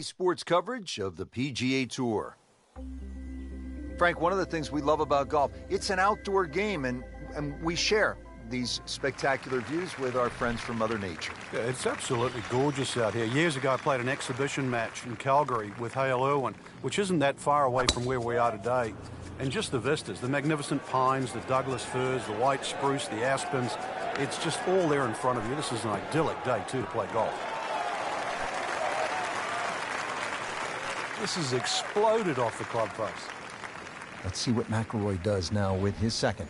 Sports coverage of the PGA Tour. Frank, one of the things we love about golf, it's an outdoor game, and we share these spectacular views with our friends from Mother Nature. Yeah, it's absolutely gorgeous out here. Years ago, I played an exhibition match in Calgary with Hale Irwin, which isn't that far away from where we are today. And just the vistas, the magnificent pines, the Douglas firs, the white spruce, the aspens, it's just all there in front of you. This is an idyllic day, too, to play golf. This has exploded off the club face. Let's see what McIlroy does now with his second.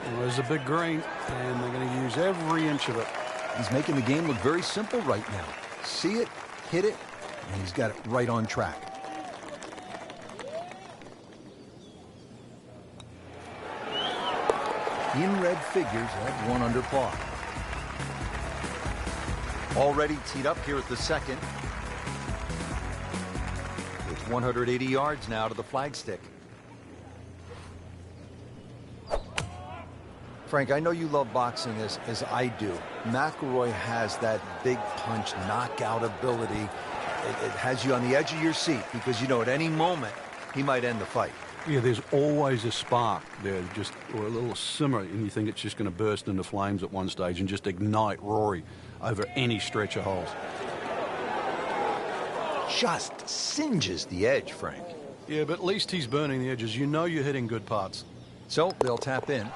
Well, there's a big green, and they're going to use every inch of it. He's making the game look very simple right now. See it, hit it, and he's got it right on track. In red figures at 1 under par. Already teed up here at the second. It's 180 yards now to the flagstick. Frank, I know you love boxing as I do. McIlroy has that big punch knockout ability. It has you on the edge of your seat because you know at any moment he might end the fight. Yeah, there's always a spark there, just or a little simmer, and you think it's just going to burst into flames at one stage and just ignite Rory over any stretch of holes. Just singes the edge, Frank. Yeah, but at least he's burning the edges. You know you're hitting good parts. So they'll tap in.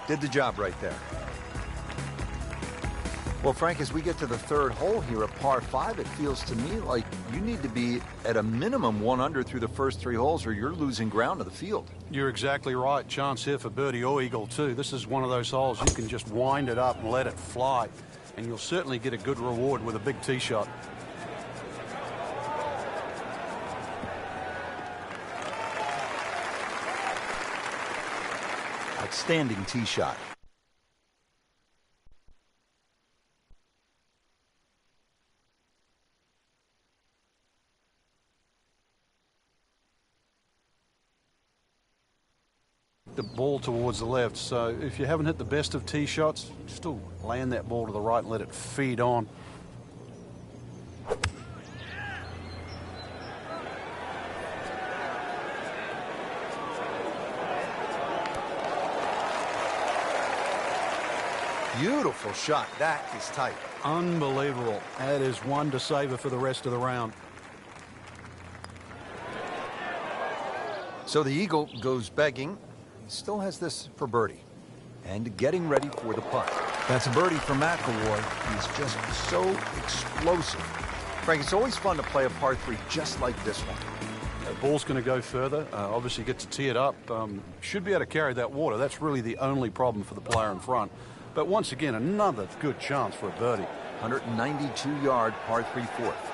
Did the job right there. Well, Frank, as we get to the third hole here at par 5, it feels to me like you need to be at a minimum 1 under through the first 3 holes or you're losing ground to the field. You're exactly right. Chance here for birdie or eagle, too. This is one of those holes you can just wind it up and let it fly, and you'll certainly get a good reward with a big tee shot. Outstanding tee shot. The ball towards the left, so if you haven't hit the best of tee shots, still land that ball to the right and let it feed on. Beautiful shot. That is tight. Unbelievable. That is one to savor for the rest of the round. So the eagle goes begging. He still has this for birdie. And getting ready for the putt. That's a birdie for McIlroy. He's just so explosive. Frank, it's always fun to play a par 3 just like this one. The ball's going to go further. Obviously get to tee it up. Should be able to carry that water. That's really the only problem for the player in front. But once again, another good chance for a birdie. 192-yard par 3 fourth.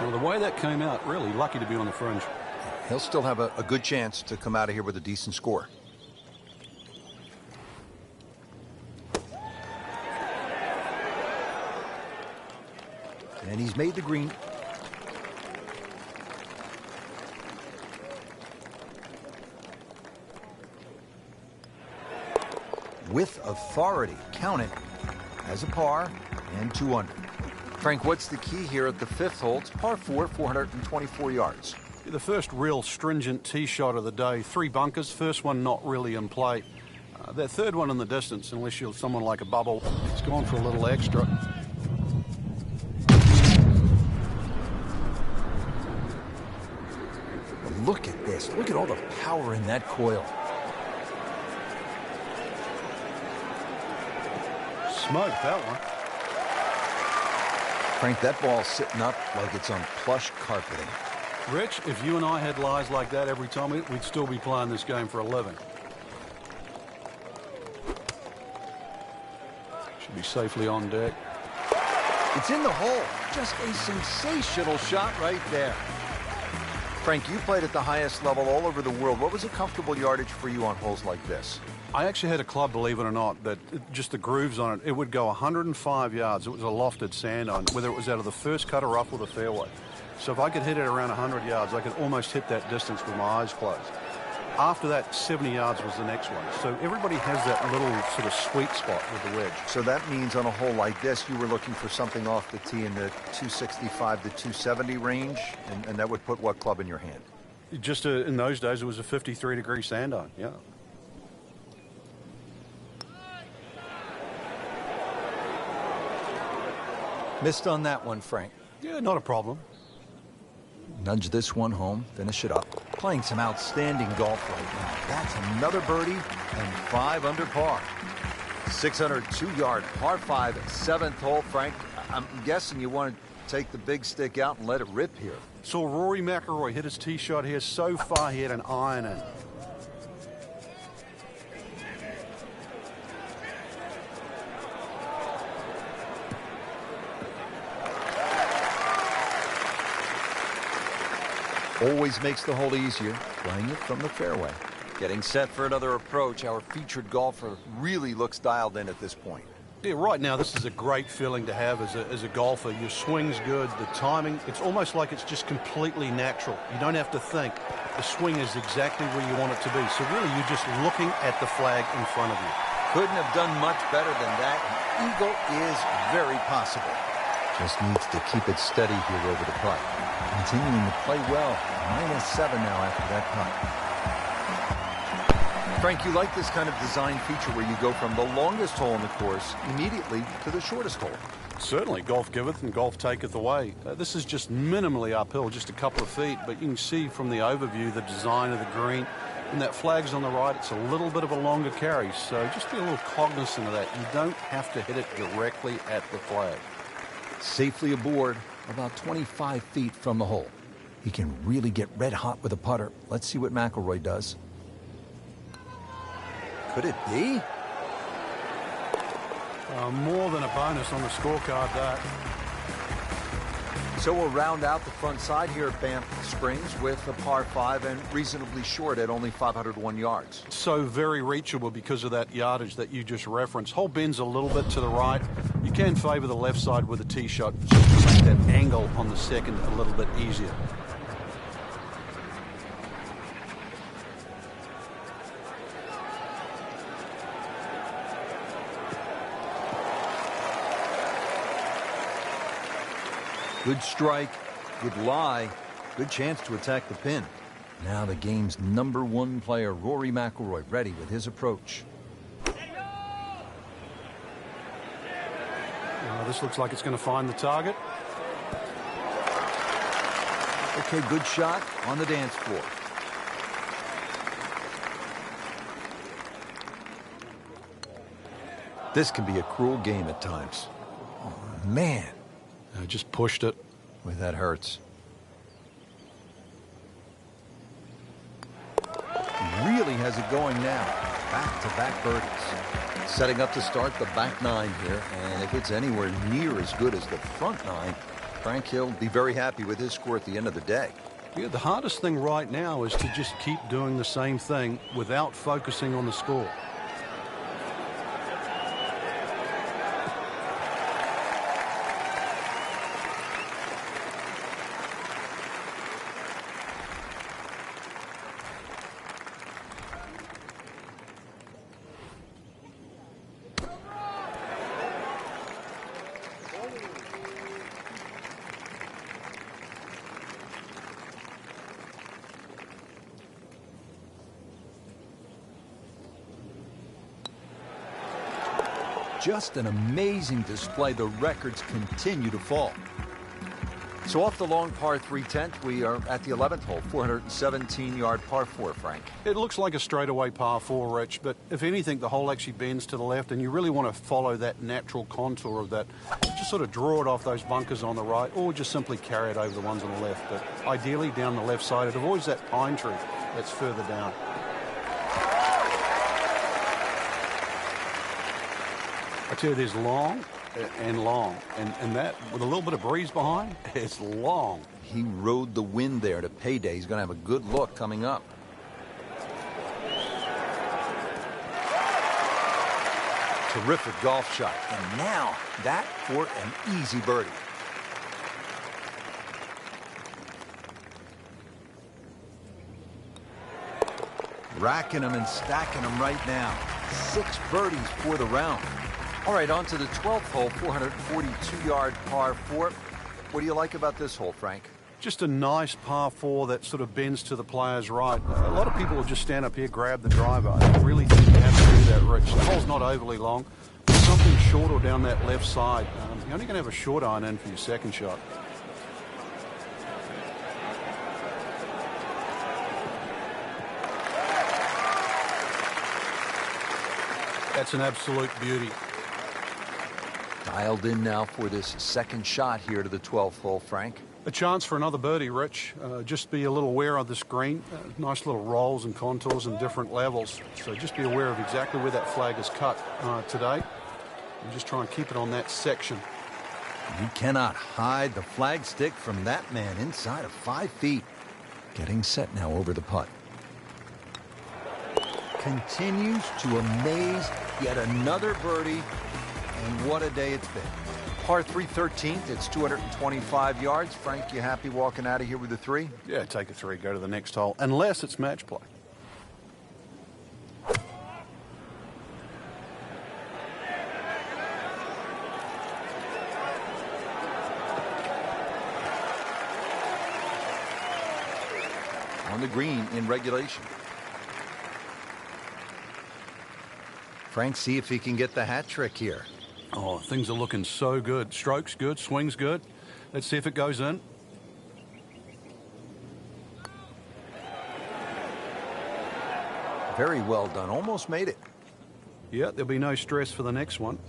Well, the way that came out, really lucky to be on the fringe. He'll still have a good chance to come out of here with a decent score. And he's made the green. With authority, count it as a par and 2 under. Frank, what's the key here at the 5th hole? It's par 4, 424 yards. The first real stringent tee shot of the day. 3 bunkers, first one not really in play. That third one in the distance, unless you're someone like a bubble, it's gone for a little extra. Look at this. Look at all the power in that coil. Smoked that one. Frank, that ball's sitting up like it's on plush carpeting. Rich, if you and I had lies like that every time, we'd still be playing this game for a living. Should be safely on deck. It's in the hole. Just a sensational shot right there. Frank, you played at the highest level all over the world. What was a comfortable yardage for you on holes like this? I actually had a club, believe it or not, that just the grooves on it, it would go 105 yards. It was a lofted sand on, whether it was out of the first cut or rough or the fairway. So if I could hit it around 100 yards, I could almost hit that distance with my eyes closed. After that, 70 yards was the next one. So everybody has that little sort of sweet spot with the wedge. So that means on a hole like this, you were looking for something off the tee in the 265 to 270 range, and that would put what club in your hand? Just in those days, it was a 53-degree sand iron, yeah. Missed on that one, Frank. Yeah, not a problem. Nudge this one home, finish it up. Playing some outstanding golf right now. That's another birdie and 5 under par. 602-yard par 5, 7th hole. Frank, I'm guessing you want to take the big stick out and let it rip here. Saw Rory McIlroy hit his tee shot here so far he had an iron in. Always makes the hole easier, playing it from the fairway. Getting set for another approach. Our featured golfer really looks dialed in at this point. Yeah, right now this is a great feeling to have as a golfer. Your swing's good, the timing, it's almost like it's just completely natural. You don't have to think. The swing is exactly where you want it to be. So really you're just looking at the flag in front of you. Couldn't have done much better than that. An eagle is very possible. Just needs to keep it steady here over the putt. Continuing to play well. -7 now after that putt. Frank, you like this kind of design feature where you go from the longest hole in the course immediately to the shortest hole. Certainly, golf giveth and golf taketh away. This is just minimally uphill, just a couple of feet, but you can see from the overview the design of the green. And that flag's on the right, it's a little bit of a longer carry, so just be a little cognizant of that. You don't have to hit it directly at the flag. Safely aboard, about 25 feet from the hole. He can really get red hot with a putter. Let's see what McIlroy does. Could it be? More than a bonus on the scorecard, that. So we'll round out the front side here at Banff Springs with a par 5 and reasonably short at only 501 yards. So very reachable because of that yardage that you just referenced. Hole bends a little bit to the right. You can favor the left side with a tee shot, just to make that angle on the second a little bit easier. Good strike, good lie, good chance to attack the pin. Now the game's #1 player, Rory McIlroy, ready with his approach. This looks like it's going to find the target. Okay, good shot on the dance floor. This can be a cruel game at times. Oh, man. I just pushed it. Boy, that hurts. He really has it going now. Back-to-back birdies. Setting up to start the back 9 here, and if it's anywhere near as good as the front 9, Frank Hill will be very happy with his score at the end of the day. Yeah, the hardest thing right now is to just keep doing the same thing without focusing on the score. Just an amazing display. The records continue to fall. So off the long par 3 10th, we are at the 11th hole, 417-yard par 4, Frank. It looks like a straightaway par 4, Rich, but if anything, the hole actually bends to the left, and you really want to follow that natural contour of that. Just sort of draw it off those bunkers on the right, or just simply carry it over the ones on the left. But ideally, down the left side, it avoids that pine tree that's further down. I tell you, there's long and long, and that, with a little bit of breeze behind, it's long. He rode the wind there to payday. He's going to have a good look coming up. Terrific golf shot. And now, that for an easy birdie. racking them and stacking them right now. 6 birdies for the round. All right, on to the 12th hole, 442-yard par 4. What do you like about this hole, Frank? Just a nice par 4 that sort of bends to the player's right. A lot of people will just stand up here, grab the driver. I don't really think you have to do that, Rich. The hole's not overly long. But something short or down that left side. You're only going to have a short iron in for your second shot. That's an absolute beauty. Dialed in now for this second shot here to the 12th hole, Frank. A chance for another birdie, Rich. Just be a little aware of the screen. Nice little rolls and contours and different levels. So just be aware of exactly where that flag is cut today. And just try and keep it on that section. You cannot hide the flag stick from that man inside of 5 feet. Getting set now over the putt. Continues to amaze. Yet another birdie. And what a day it's been. Par 3 13th, it's 225 yards. Frank, you happy walking out of here with a 3? Yeah, take a 3, go to the next hole, unless it's match play. On the green in regulation. Frank, see if he can get the hat trick here. Oh, things are looking so good. Strokes good, swings good. Let's see if it goes in. Very well done. Almost made it. Yeah, there'll be no stress for the next one.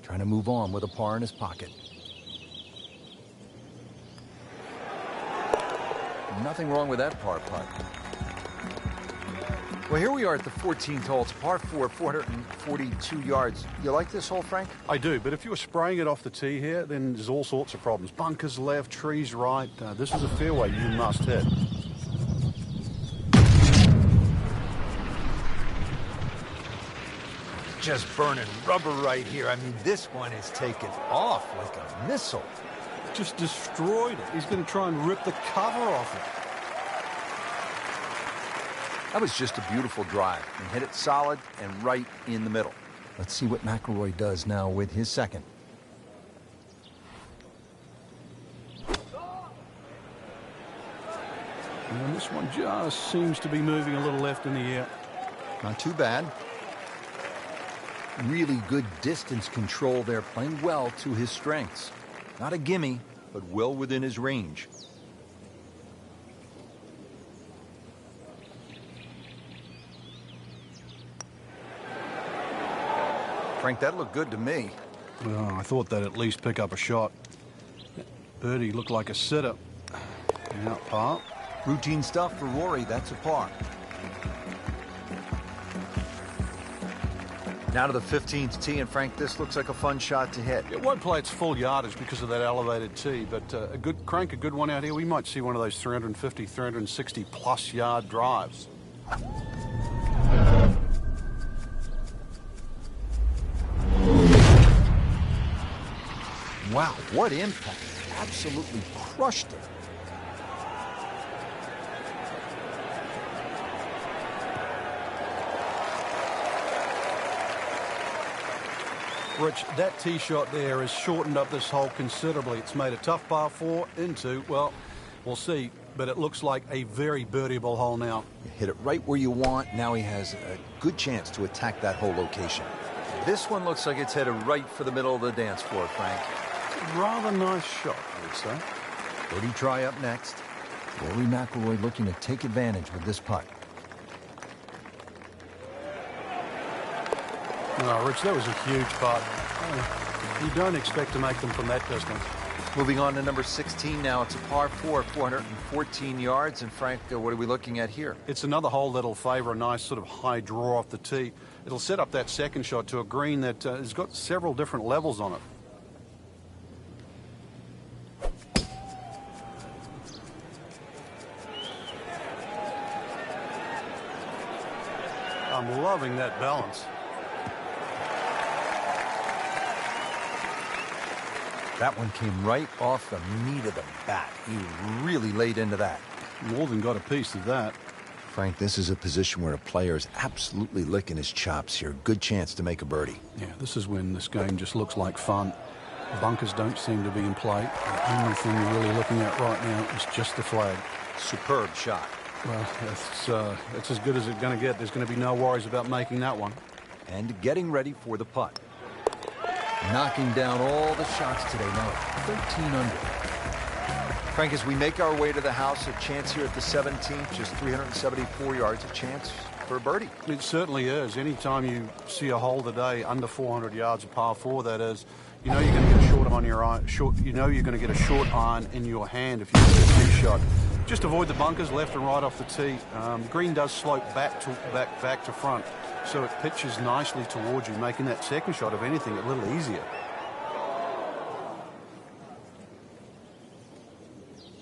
Trying to move on with a par in his pocket. Nothing wrong with that par putt. Well, here we are at the 14th hole. It's par 4, 442 yards. You like this hole, Frank? I do, but if you were spraying it off the tee here, then there's all sorts of problems. Bunkers left, trees right. This is a fairway you must hit. Just burning rubber right here. I mean, this one is taken off like a missile. Just destroyed it. He's going to try and rip the cover off it. That was just a beautiful drive. And hit it solid and right in the middle. Let's see what McIlroy does now with his second. And this one just seems to be moving a little left in the air. Not too bad. Really good distance control there, playing well to his strengths. Not a gimme, but well within his range. Frank, that looked good to me. Well, I thought they'd at least pick up a shot. Birdie looked like a sitter. Out par. Routine stuff for Rory. That's a par. Now to the 15th tee, and Frank, this looks like a fun shot to hit. It won't play its full yardage because of that elevated tee, but a good one out here. We might see one of those 350, 360 plus yard drives. Wow, what impact. Absolutely crushed it. Rich, that tee shot there has shortened up this hole considerably. It's made a tough par 4 into, well, we'll see, but it looks like a very birdieable hole now. You hit it right where you want. Now he has a good chance to attack that hole location. This one looks like it's headed right for the middle of the dance floor, Frank. Rather nice shot, I would say. Birdie try up next. Rory McIlroy looking to take advantage with this putt. No, Rich, that was a huge putt. You don't expect to make them from that distance. Moving on to number 16 now. It's a par 4, 414 yards. And Frank, what are we looking at here? It's another hole that'll favor a nice sort of high draw off the tee. It'll set up that second shot to a green that has got several different levels on it. I'm loving that balance. That one came right off the meat of the bat. He really laid into that. More than got a piece of that. Frank, this is a position where a player is absolutely licking his chops here. Good chance to make a birdie. Yeah, this is when this game just looks like fun. Bunkers don't seem to be in play. The only thing you're really looking at right now is just the flag. Superb shot. Well, it's as good as it's going to get. There's going to be no worries about making that one. And getting ready for the putt. Knocking down all the shots today, now 13 under. Frank, as we make our way to the house, a chance here at the 17th, just 374 yards, a chance for a birdie. It certainly is. Anytime you see a hole today under 400 yards, a par 4 that is, you know you're going to get a short on your iron. You know you're going to get a short iron in your hand if you hit a tee shot. Just avoid the bunkers left and right off the tee. Green does slope back to front, so it pitches nicely towards you, making that second shot, if anything, a little easier.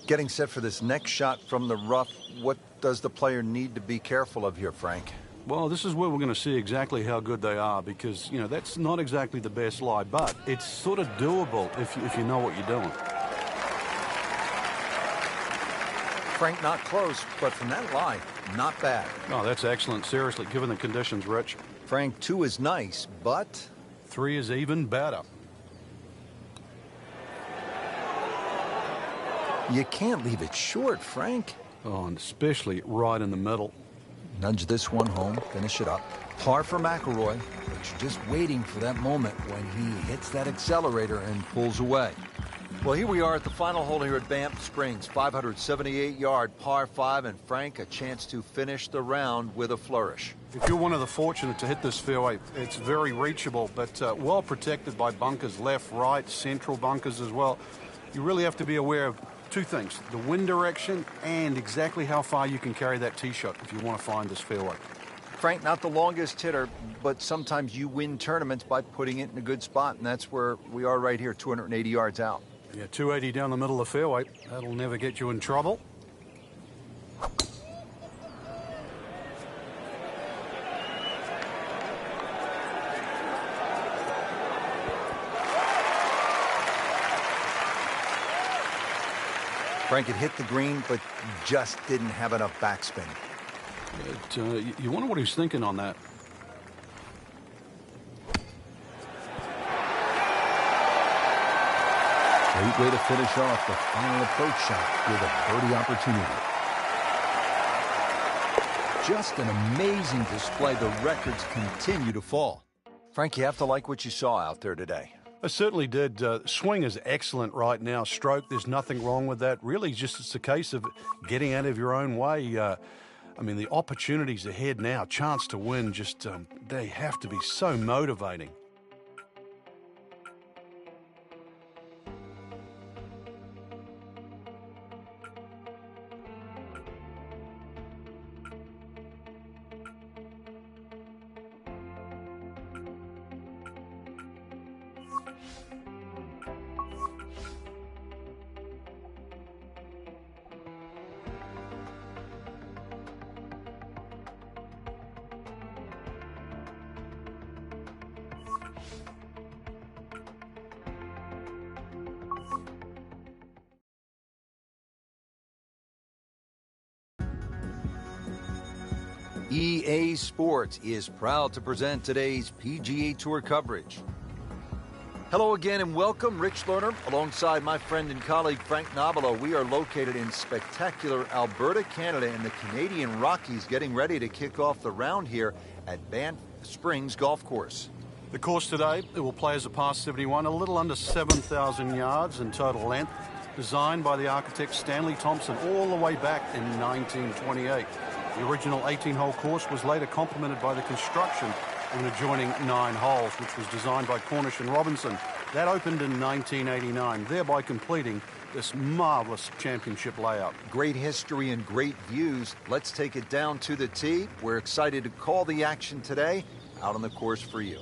Getting set for this next shot from the rough, what does the player need to be careful of here, Frank? Well, this is where we're going to see exactly how good they are, because, you know, that's not exactly the best lie, but it's sort of doable if you know what you're doing. Frank, not close, but from that lie, not bad. Oh, that's excellent. Seriously, given the conditions, Rich. Frank, 2 is nice, but 3 is even better. you can't leave it short, Frank. Oh, and especially right in the middle. Nudge this one home, finish it up. Par for McIlroy, but you're just waiting for that moment when he hits that accelerator and pulls away. Well, here we are at the final hole here at Banff Springs, 578-yard par 5, and Frank, a chance to finish the round with a flourish. If you're one of the fortunate to hit this fairway, it's very reachable, but well protected by bunkers, left, right, central bunkers as well. You really have to be aware of 2 things, the wind direction and exactly how far you can carry that tee shot if you want to find this fairway. Frank, not the longest hitter, but sometimes you win tournaments by putting it in a good spot, and that's where we are right here, 280 yards out. Yeah, 280 down the middle of the fairway. That'll never get you in trouble. Frank had hit the green, but just didn't have enough backspin. You wonder what he's thinking on that. Great way to finish off the final approach shot with a birdie opportunity. Just an amazing display. The records continue to fall. Frank, you have to like what you saw out there today. I certainly did. Swing is excellent right now. Stroke, there's nothing wrong with that. Really, just it's a case of getting out of your own way. I mean, the opportunities ahead now, chance to win, just they have to be so motivating. EA Sports is proud to present today's PGA Tour coverage. Hello again and welcome. Rich Lerner alongside my friend and colleague Frank Nobilo. We are located in spectacular Alberta, Canada, in the Canadian Rockies, getting ready to kick off the round here at Banff Springs Golf Course. The course today, it will play as a par 71, a little under 7,000 yards in total length, designed by the architect Stanley Thompson all the way back in 1928. The original 18-hole course was later complemented by the construction of an adjoining 9 holes, which was designed by Cornish and Robinson. That opened in 1989, thereby completing this marvelous championship layout. Great history and great views. Let's take it down to the tee. We're excited to call the action today out on the course for you.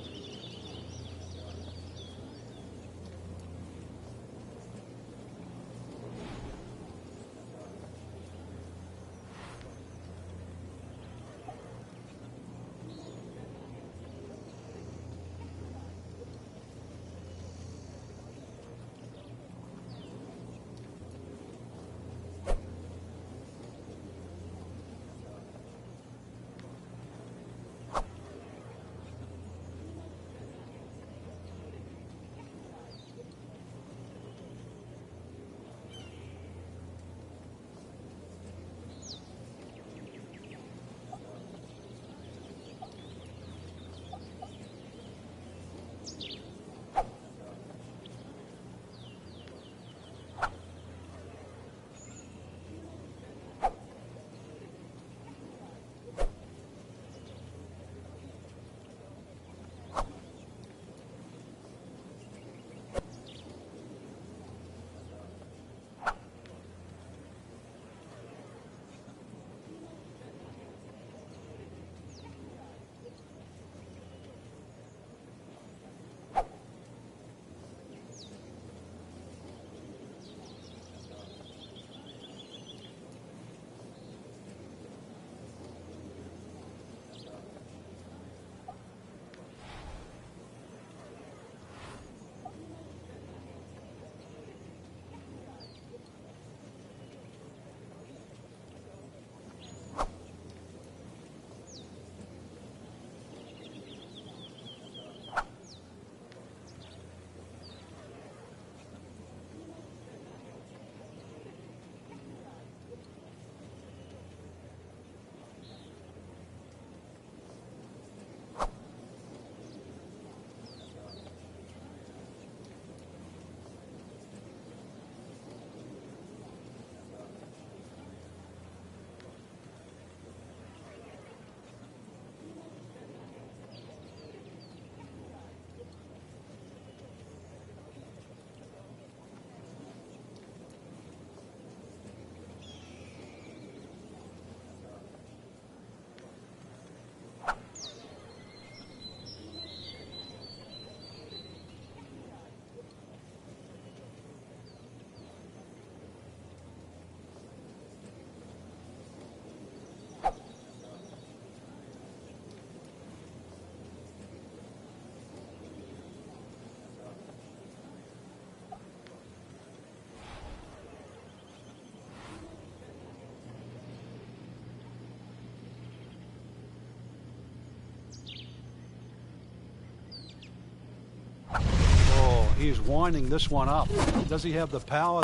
is winding this one up. Does he have the power?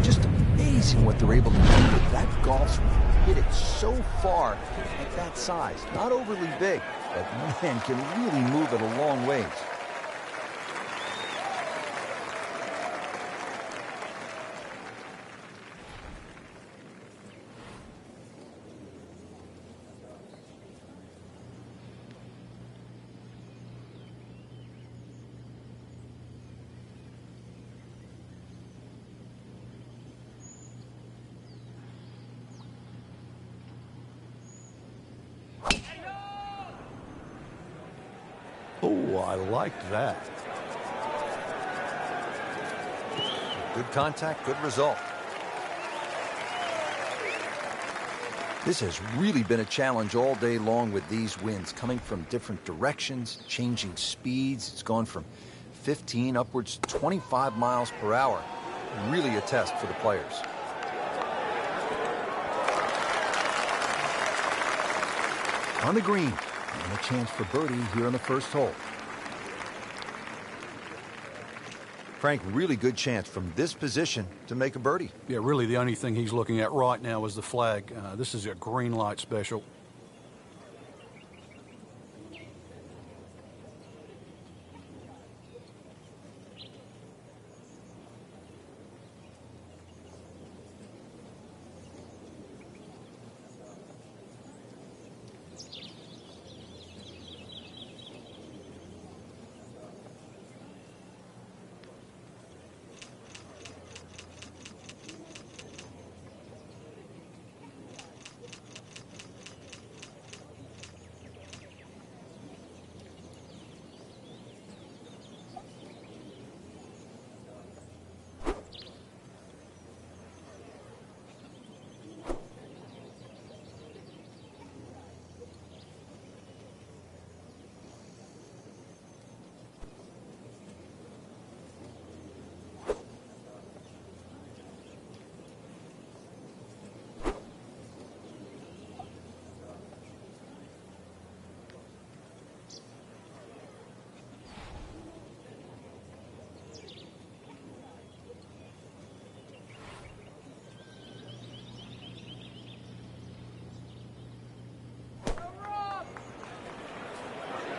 Just amazing what they're able to do with that golf swing. Hit it so far at that size. Not overly big, but man, can really move it a long ways. Oh, I like that. Good contact, good result. This has really been a challenge all day long with these winds coming from different directions, changing speeds. It's gone from 15 upwards to 25 miles per hour. Really a test for the players. On the green, and a chance for birdie here on the first hole. Frank, really good chance from this position to make a birdie. Yeah, really the only thing he's looking at right now is the flag. This is a green light special.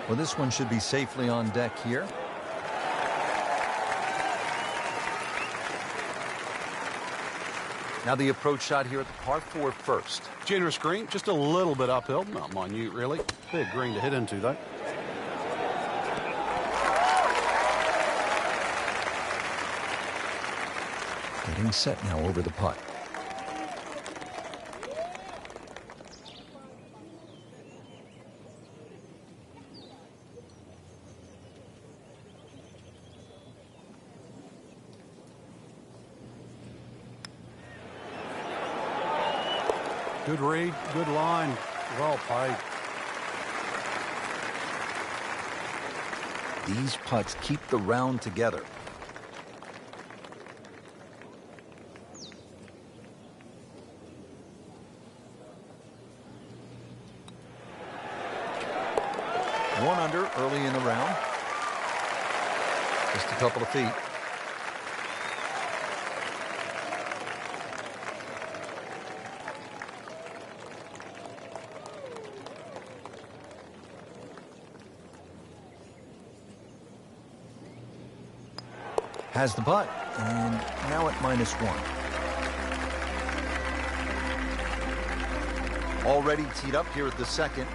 Well, this one should be safely on deck here. Now the approach shot here at the par 4 first. Generous green, just a little bit uphill. Not minute, really. Big green to hit into, though. Getting set now over the putt. Good read, good line, well played. These putts keep the round together. One under early in the round. Just a couple of feet. Has the putt, and now at -1. Already teed up here at the second.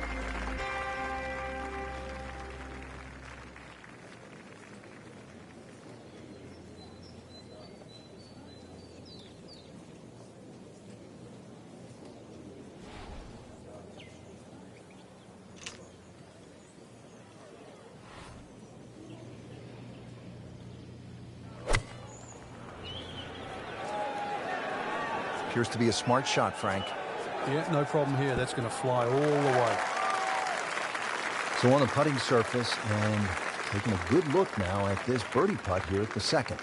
Appears to be a smart shot, Frank. Yeah, no problem here. That's going to fly all the way. So on the putting surface, and taking a good look now at this birdie putt here at the second.